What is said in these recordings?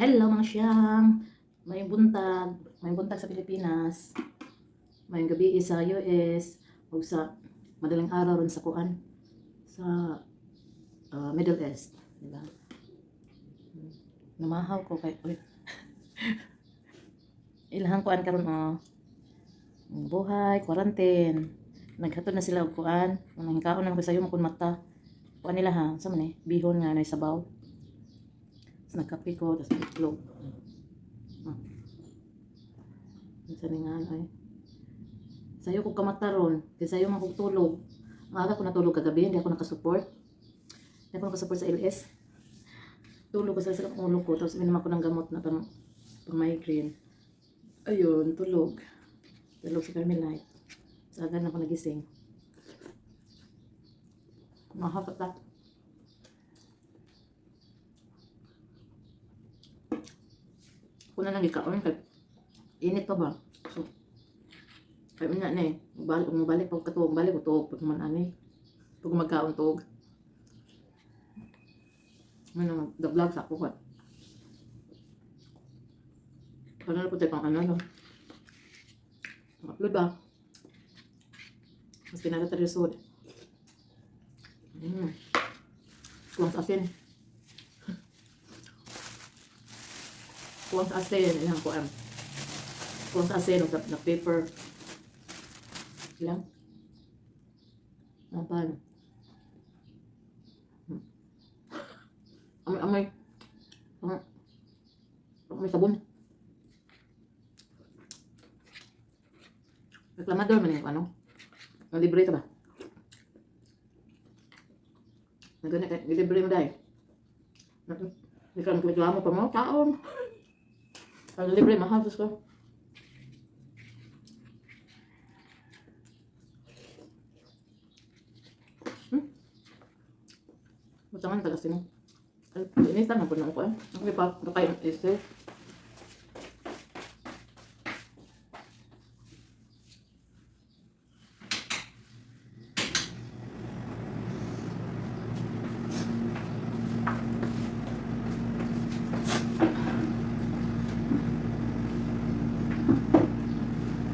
Hello mga siyang, may buntag sa Pilipinas, may gabi sa US, o sa madaling araw ron sa kuan, sa Middle East, di ba? Namahaw ko kay, uy, ilahang kuan karon buhay, quarantine. Naghatod na sila og kuan, nangkaon na sayo mo kun mata. Kuan nila ha, sa man bihon nga nay sabaw. Tapos nagkape ko, tapos itlog. Sa nga ay. Sayo ko kamataron, kay sayo man kog tulog. Maaga ko natulog kagabi, hindi ako nakasupport. Hindi ako nakasupport sa LS. Tulog ko sa ulo ko, tapos minum ako ng gamot na pang migraine. Ayun, tulog. Tulog sa Carmelite. Sa agad ako nagising. Mahapot na. Kung na lang ikaon, kay init pa ba? So, kaya na eh. Mabalik pag katuog, balik ko tuog. Pag manani. Pag magkaon tuog. Ano, the-vlog sa ako ko. Kano na po tayo pang ano. Upload ba? Mas pinagatarisod. Kuwang sa asin. Kuwang sa asin. Ilang kuwang. Kuwang sa asin. Na paper. Ilang. Napan. Amoy. Amoy sabon. Reklamador man yung ano. Libre ka ba? Nagana ka, libre mo dahil. Hindi ka reklamo pa mo, taon. Ang libre, mahal ko. Matangan tagas mo. Ini tanong po na ako eh. Ang iba, nakayang isi.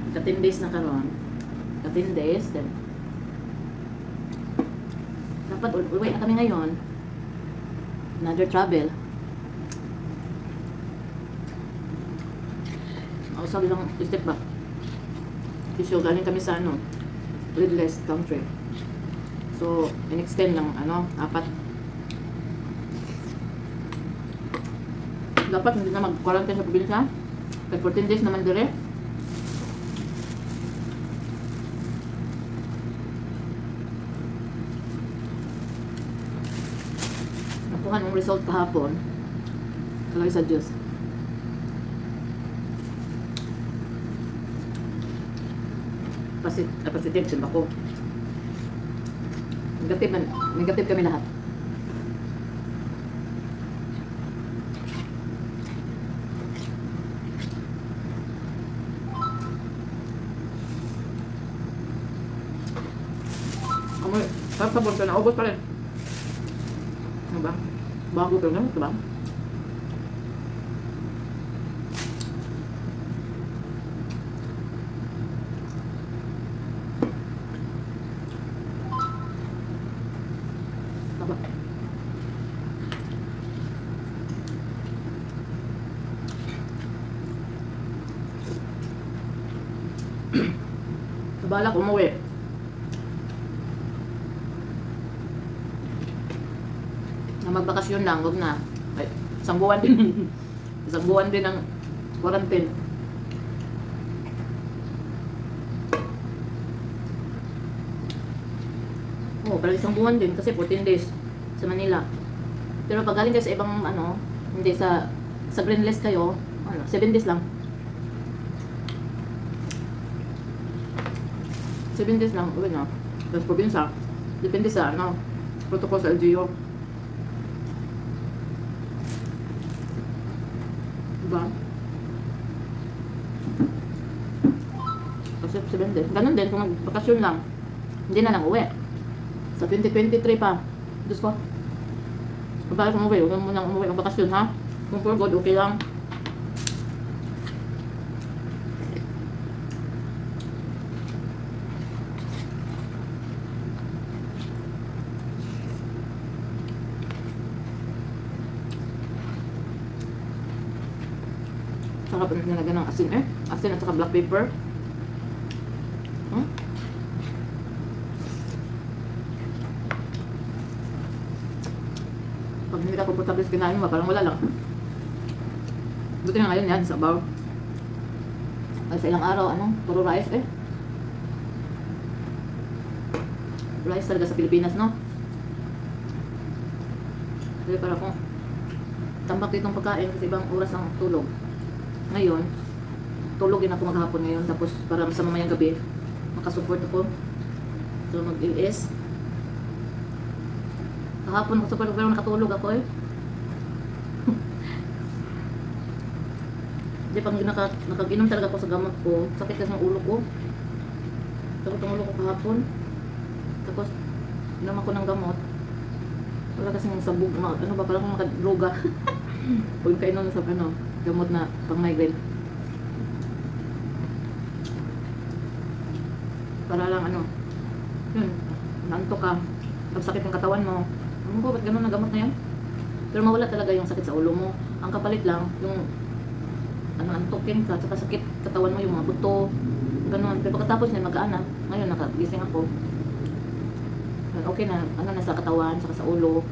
Ka-10 days na karon. Ka-10 days, then dapat uwi na kami ngayon. Another travel. Ako sabi lang, step back. Kasi galing kami sa Redless country. So, in-extend lang, 4. Dapat hindi na mag-quarantine sa probinsya. Kaya 14 days naman dire. Nakuha ng result kahapon. Kalagay sa Diyos. Positive sin ako. Negative kami lahat. Amoy, sabon ka na, ubos pa rin. Ano ba? Bago ka naman, diba? Taba. Balak umuwi. Na magbakasyon lang, wag na. Ay, isang buwan din. Isang buwan din ang quarantine. Oh, pero isang buwan din kasi 14 days sa Manila. Pero pag galing kayo sa ibang hindi sa green list kayo, 7 days lang. 7 days lang, uwi na. Tapos probinsya, depende sa protocol sa LGU. Diba? Kasi 7 days. Ganun din, kung magbakasyon lang, hindi na lang uwi. Sa 2023 pa. Diyos ko. Pabalik umuwi, huwag mo nang umuwi ang bakasyon, ha? Kung for good, okay lang. Sarap ang nilagyan ng asin eh. Asin at saka black pepper. Hmm? Pag hindi ka komportable sa kinain mo, parang wala lang. Buti na ngayon yan, sabaw. Ay, sa ilang araw, puro rice eh. Rice talaga sa Pilipinas, no? Kaya para kung tambak ditong pagkain kasi ibang oras ang tulog. Ngayon, tulog din ako maghapon ngayon. Tapos para sa mamayang gabi, makasupport ako. So mag-LS. Kahapon makasupport ako pero nakatulog ako eh. Hindi pag nakag-inom talaga ako sa gamot ko. Sakit kasi ng ulo ko. Sakit ang ulo ko kahapon. Tapos, inom ako ng gamot. Wala kasing sabog, parang akong makadroga. Huwag kainom sa gamot na pang migraine. Para lang yun, naantok ka. Pag sakit ng katawan mo, ba't ganun ang gamot na yan? Pero mawala talaga yung sakit sa ulo mo. Ang kapalit lang, yung antokin ka, saka sakit katawan mo, yung mga buto, ganun. Pero pagkatapos niya, mag-aana. Ngayon, nakagising ako. Okay na, na sa katawan, saka sa ulo,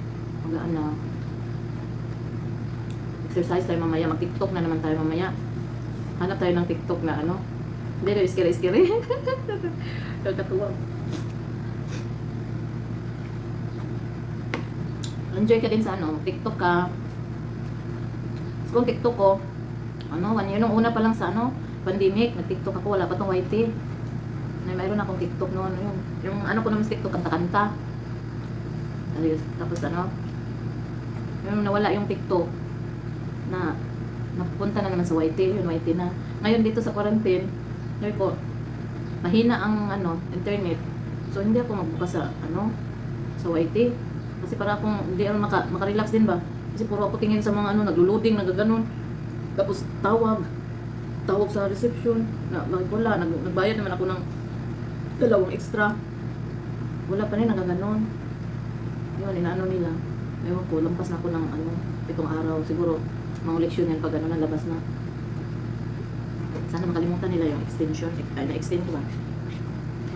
mag-aana. Exercise tayo mamaya, mag-tiktok na naman tayo mamaya. Hanap tayo ng tiktok na hindi, iskiri-iskiri. Kagkatuwa. Enjoy ka din sa tiktok ka. So, kung tiktok ko, 1 year nung una pa lang sa pandemic, nag-tiktok ako, wala pa tong YT. Mayroon akong tiktok noon, yung ko naman sa tiktok, kanta-kanta. Tapos yung nawala yung tiktok, na napunta na naman sa YT, yung YT na. Ngayon dito sa quarantine, sabi ko, mahina ang internet. So hindi ako magbukas sa sa YT. Kasi para akong hindi makarelax din ba? Kasi puro ako tingin sa mga naglo-loading, nagaganon. Tapos tawag sa reception. Bakit wala? Nagbayad naman ako ng 2 extra. Wala pa rin, nagaganon. Yun, nila. Ewan ko, lampas na ako ng 7 araw. Siguro, mga leksyon yan pag nalabas na. Sana makalimutan nila yung extension. Na-extend ko ba?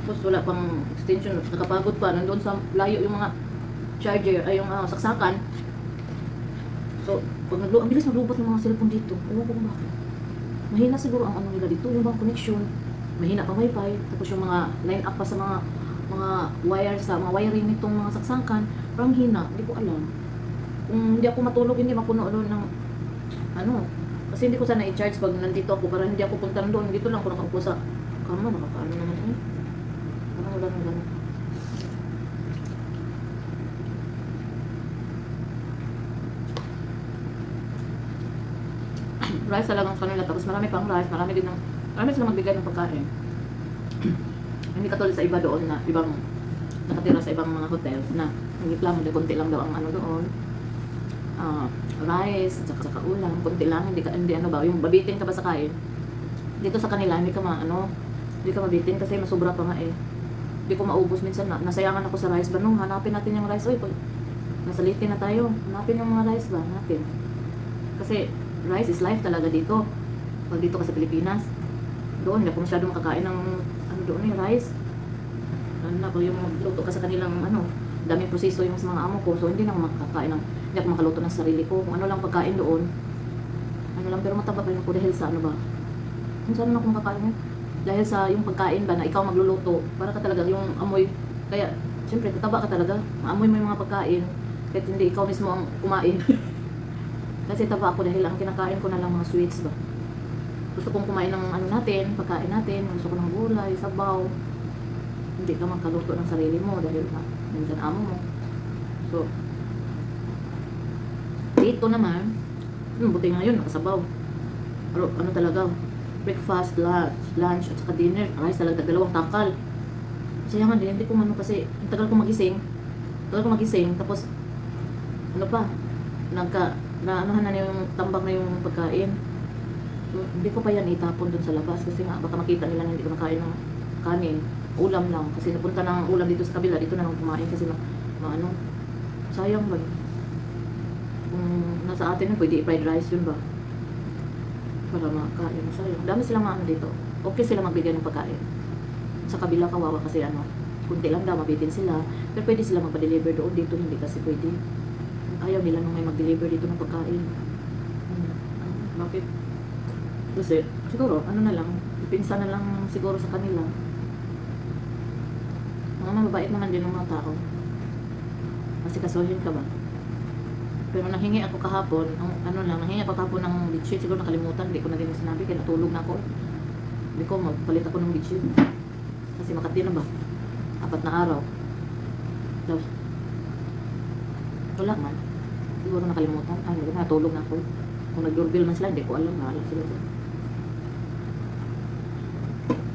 Tapos wala pang extension. Nakapagod pa. Nandun sa layo yung mga charger, ay yung saksakan. So, pag ang bilis naglubot ng mga cellphone dito. Ewan ko kung bakit. Mahina siguro ang nila dito. Yung bang connection. Mahina pa wifi. Tapos yung mga line up pa sa mga wire sa mga wiring nitong mga saksakan. Parang hina. Hindi ko alam. Kung hindi ako matulog, hindi mapuno ng kasi hindi ko sana i-charge pag nandito ako para hindi ako punta doon. Dito lang ako nakaupo sa kama. Nakakaano naman eh. Parang wala nang gano'n. Rice talagang kanila. Tapos marami pang rice. Marami silang magbigay ng pagkain. Hindi katulad sa iba doon na ibang nakatira sa ibang mga hotel na nagreklamo na konti lang daw ang doon. Rice, at saka ulam, konti lang, hindi yung babitin ka ba sa kain. Dito sa kanila, hindi ka mabitin kasi masobra pa nga eh. Hindi ko maubos minsan nasayangan ako sa rice ba nung hanapin natin yung rice. Pag nasalitin na tayo, hanapin yung mga rice ba, hanapin. Kasi rice is life talaga dito. Pag dito ka sa Pilipinas, doon, hindi ako masyado makakain ng doon yung rice. Pag yung luto ka sa kanilang daming proseso yung sa mga amo ko, so hindi na ako makakain hindi ako makaluto ng sarili ko. Kung lang pagkain doon, pero mataba pa rin ako dahil sa ba? Kung saan ako makakain yun? Dahil sa yung pagkain ba na ikaw magluluto, para ka talaga yung amoy, kaya siyempre tataba ka talaga, maamoy mo yung mga pagkain, kahit hindi ikaw mismo ang kumain. Kasi taba ako dahil ang kinakain ko na lang mga sweets ba. Gusto kong kumain ng pagkain natin, gusto ko ng gulay, sabaw. Hindi ka makaluto ng sarili mo dahil nandiyan amo mo. So, dito naman, buti nga yun, nakasabaw. Pero talaga, breakfast, lunch, at saka dinner. Rice talaga, 2 takal. Sayangan din, hindi ko kasi, tagal ko magising, tapos, na anuhan na yung tambak na yung pagkain. Hindi ko pa yan itapon dun sa labas kasi nga baka makita nila na hindi ko nakain ng kanin. Ulam lang. Kasi napunta ng ulam dito sa kabila. Dito na lang kumain kasi maano. Sayang ba yun? Kung nasa atin yun, pwede i-fried rice yun ba? Para makain. Sayang. Dami silang ano dito. Okay sila magbigay ng pagkain. Sa kabila kawawa kasi ano. Kunti lang daw, mabitin sila. Pero pwede sila magpa-deliver doon. Dito hindi kasi pwede. Ayaw nila nung may mag-deliver dito ng pagkain. Bakit? Kasi, siguro, ano na lang, ipinsa na lang siguro sa kanila. Mga mabait naman din ng mga tao. Kasi kasuhin ka ba? Pero nahingi ako kahapon, nahingi ako kahapon ng bedsheet, siguro nakalimutan, hindi ko na din sinabi, kaya natulog na ako. Hindi ko, magpalit ako ng bedsheet. Kasi Makati na ba? 4 na araw. Tapos, wala man. Siguro nakalimutan. Natulog na ako. Kung nag-doorbell man sila, hindi ko alam, nahala sila doon.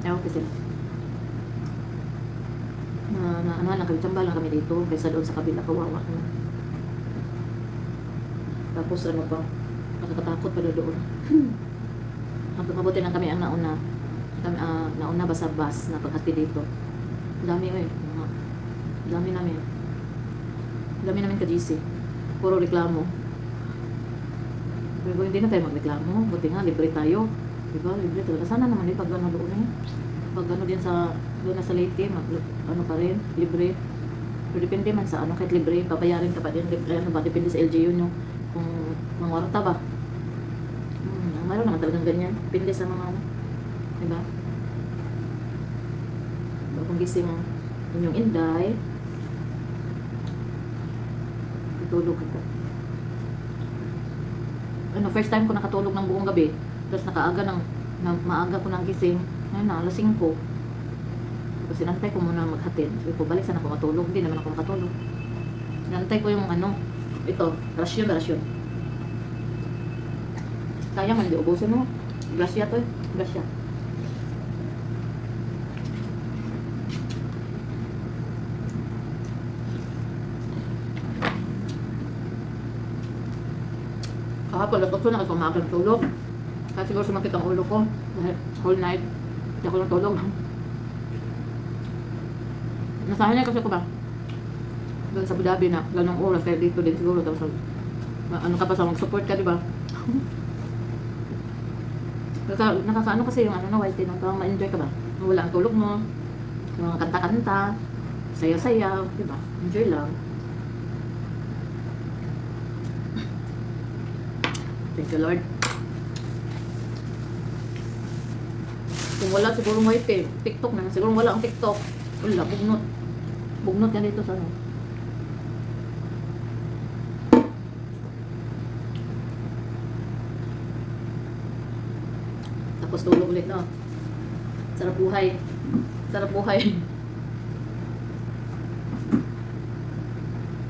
Okay sila. Nagtsamba lang kami dito kaysa doon sa kabila kawawa. Tapos ano pa, nakakatakot pala doon. Mabuti lang kami ang nauna. Nauna ba sa bus na paghati dito. Dami dami namin ka-GC. Puro reklamo. Pero hindi na tayo magreklamo. Buti nga, libre tayo. Diba? Libre talaga. Sana naman pag ano doon pag ano din doon na sa Leyte, ano pa rin, libre. Pero depende man sa ano, kahit libre, papayarin ka pa din. Ano ba, depende sa LGU nyo. Kung mangwarta ba. Mayroon naman talagang ganyan. Depende sa mga ano. Diba? Kung gising inyong inday, tutulog ako. First time ko nakatulog ng buong gabi. Tapos maaga ko nang gising. Ngayon na, alas 5. Tapos sinantay ko muna maghatid. Sabi ko, balik sana ako matulog. Hindi naman ako makatulog. Sinantay ko yung ito, rasyon. Sayang, hindi ubusin mo. Grasya to eh. Grasya. Kahapon, alas 8 na kasi umagang tulog. Kasi siguro sumakit ang ulo ko. Whole night. Hindi ako natulog. Nasahan niya kasi ko ba? Doon sa Abu Dhabi na, ganong oras. Kaya dito din siguro. Tapos ano ka pa sa mag-support ka, di ba? Nakakaano kasi yung white tea. Parang ma-enjoy ka ba? Wala ang tulog mo. Yung mga kanta-kanta. Sayaw-sayaw. Di ba? Enjoy lang. Thank you, Lord. Kung wala, siguro white tea. TikTok na. Siguro wala ang TikTok. Wala, bugnot. Bugnot yan dito sa ano. Tapos tulog ulit, no? Sarap buhay. Sarap buhay.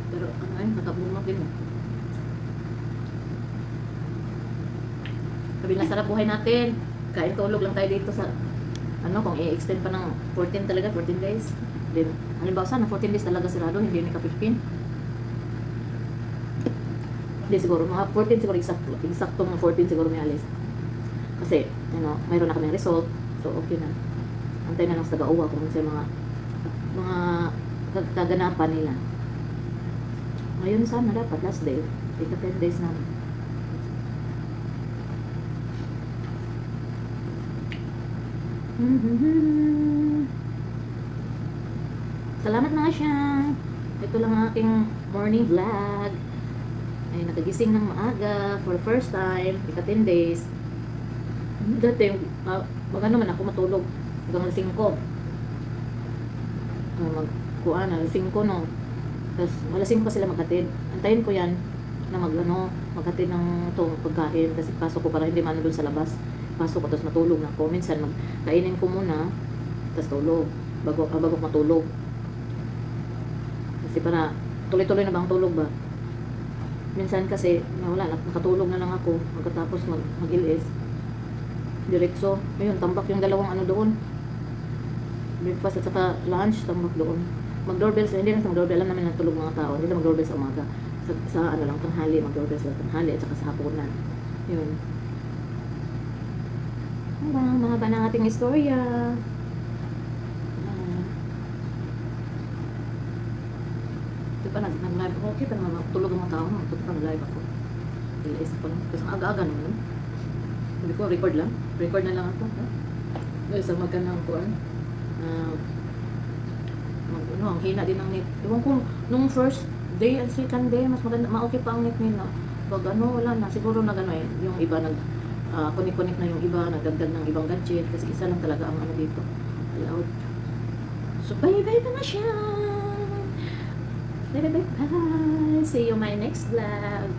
Pero, nakabunot din. Sabi na sarap buhay natin. Kain tulog lang tayo dito sa kung i-extend pa ng 14 talaga, 14 days. Then, halimbawa sana 14 days talaga sarado, hindi ni ka 15. Hindi siguro, mga 14 siguro eksakto mga 14 siguro may alis. Kasi, mayroon na kami result, so okay na. Antay na lang sa taga-uwa kung sa mga kaganapan nila. Ngayon sana dapat, last day, ika 10 days na. Salamat na siya. Ito lang ang aking morning vlog. Ay, nakagising ng maaga for the first time. Ika 10 days. Dati, magano man ako matulog hanggang alas 5. Magkuhan, alas 5 no. Tapos, alas 5 pa sila maghatid. Antayin ko yan na maghatid ng itong pagkain. Kasi pasok ko para hindi man doon sa labas. Pasok ko, tapos matulog na ako. Minsan, kainin ko muna, tapos tulog. Bago matulog. Kasi para, tuloy-tuloy na bang tulog ba? Minsan kasi, wala, nakatulog na lang ako. Pagkatapos mag-ilis. Diretso. Ayun, tambak yung dalawang doon. Breakfast at saka lunch, tambak doon. Mag-doorbell, hindi na mag-doorbell. Alam namin natulog mga tao. Hindi na mag-doorbell sa umaga. sa ano lang, tanghali, mag-order sila tanghali at saka sa hapunan. Yun. Mahaba na ang ating istorya. Di ba, nag-live ako, okay pa naman, tulog ang mga tao, mag-live ako. Ilaisip ko lang, kasi ang aga-aga naman. Hindi ko, record na lang ako. Sa magkanang kuan. Ang hina din ng net. Ewan ko, nung first day and second day, mas maganda, ma-okay pa ang net nila. Pag ano, wala na, siguro na gano'n yung iba connect na yung iba, nagdagdag ng ibang gadget, kasi isa lang talaga ang ano dito, allowed. So, bye-bye na siya! Bye-bye! See you my next vlog!